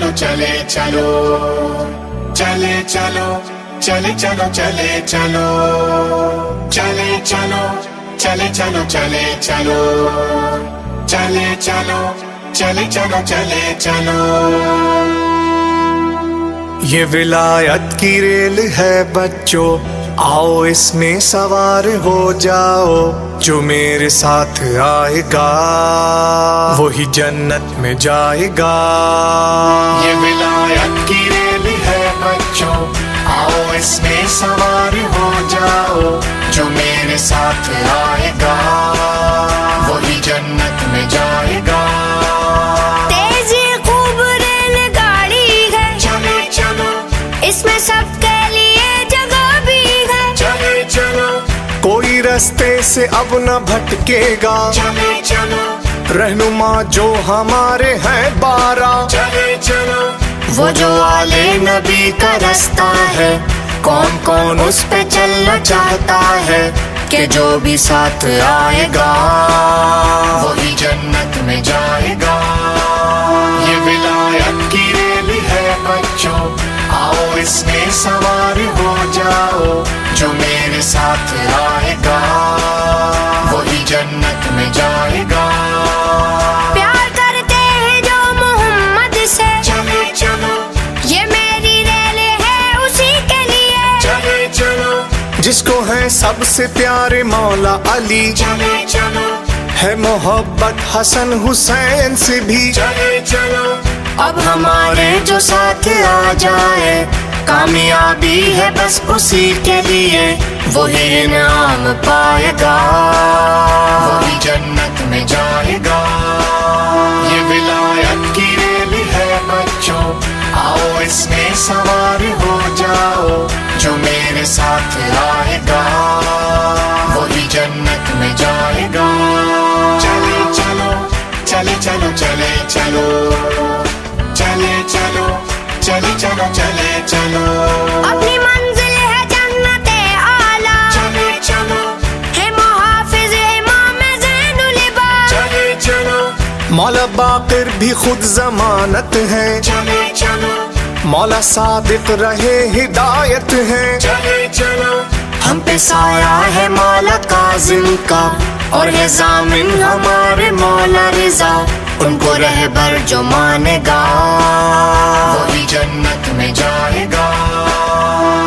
चलो चले चलो चले चलो चले चलो चले चलो चले चलो चले चलो चले चलो चले चलो चले चलो चले चलो। ये विलायत की रेल है बच्चों, आओ इसमें सवार हो जाओ। जो मेरे साथ आएगा वही जन्नत में जाएगा। ये विलायत की रेल है बच्चों, आओ इसमें सवार हो जाओ। जो मेरे साथ आएगा वही जन्नत में जाएगा। तेजी खूब रेलगाड़ी है, चले चलो इसमें सबके लिए जगह भी है। चले चलो कोई रास्ते से अब न भटकेगा, चले चलो रहनुमा जो हमारे हैं 12। चले चलो वो जो आले नबी का रास्ता है, कौन कौन उस पे चलना चाहता है कि जो भी साथ आएगा वही जन्नत में जाएगा। ये विलायत की रेल है बच्चों, आओ इसमें सवार हो जाओ। जो मेरे साथ आएगा वही जन्नत में जाएगा। प्यार करते हैं जो मोहम्मद से, चले चलो ये मेरी रेल है उसी के लिए। चले चलो जिसको है सबसे प्यारे मौला अली, चले चलो है मोहब्बत हसन हुसैन से भी। चले चलो अब हमारे जो साथ आ जाए कामयाबी है बस उसी के लिए, वही इनाम पाएगा वही जन्नत में जाएगा। ये विलायत की रेल है बच्चों, आओ इसमें सवार हो जाओ। जो मेरे साथ आएगा वही जन्नत में जाएगा। चले चलो चले चलो चले चलो चले चलो चले चलो चले चलो अपनी मंजिल है जन्नते आला, चले चलो है मुहाफिज इमाम ज़ैनुल इबाद। चले चलो मौला बाक़िर भी खुद जमानत है, चले चलो मौला सादिक रहे हिदायत है। चले चलो हम पे साया है मौला काज़िम का, और है ज़ामिन हमारे मौला रिज़ा। उनको रहबर जो मानेगा वही जन्नत में जाएगा।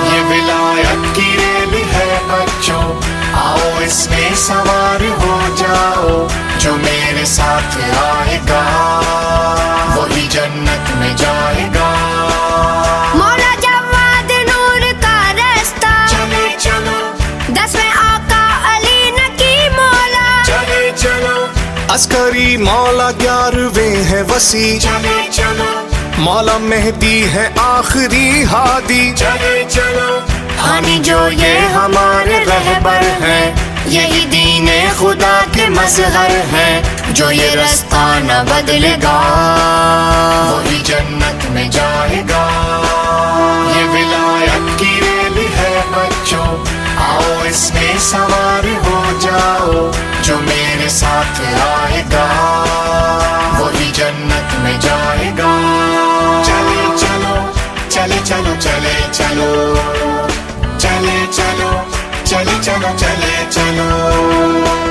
ये विलायत की रेल है बच्चों, आओ इसमें सवार हो जाओ। जो मेरे साथ आएगा वही जन्नत में जाएगा। मौला जवाद नूर का रास्ता, चले चलो 10वें आका अली नकी मौला। चले चलो अस्करी मौला 11वें है वसी, चले चलो मौला मेहदी है आखिरी हादी। चले चलो हानि जो ये हमारे रहबर हैं, यही दीने खुदा के मजहर हैं। जो ये रास्ता न बदलेगा वही जन्नत में जाएगा। ये विलायत की रेल है बच्चों, आओ इसमें सवार हो जाओ। जो मेरे साथ आएगा वही जन्नत में जाएगा। चले चलो चले चलो चले चलो चले चलो चले चलो चले चलो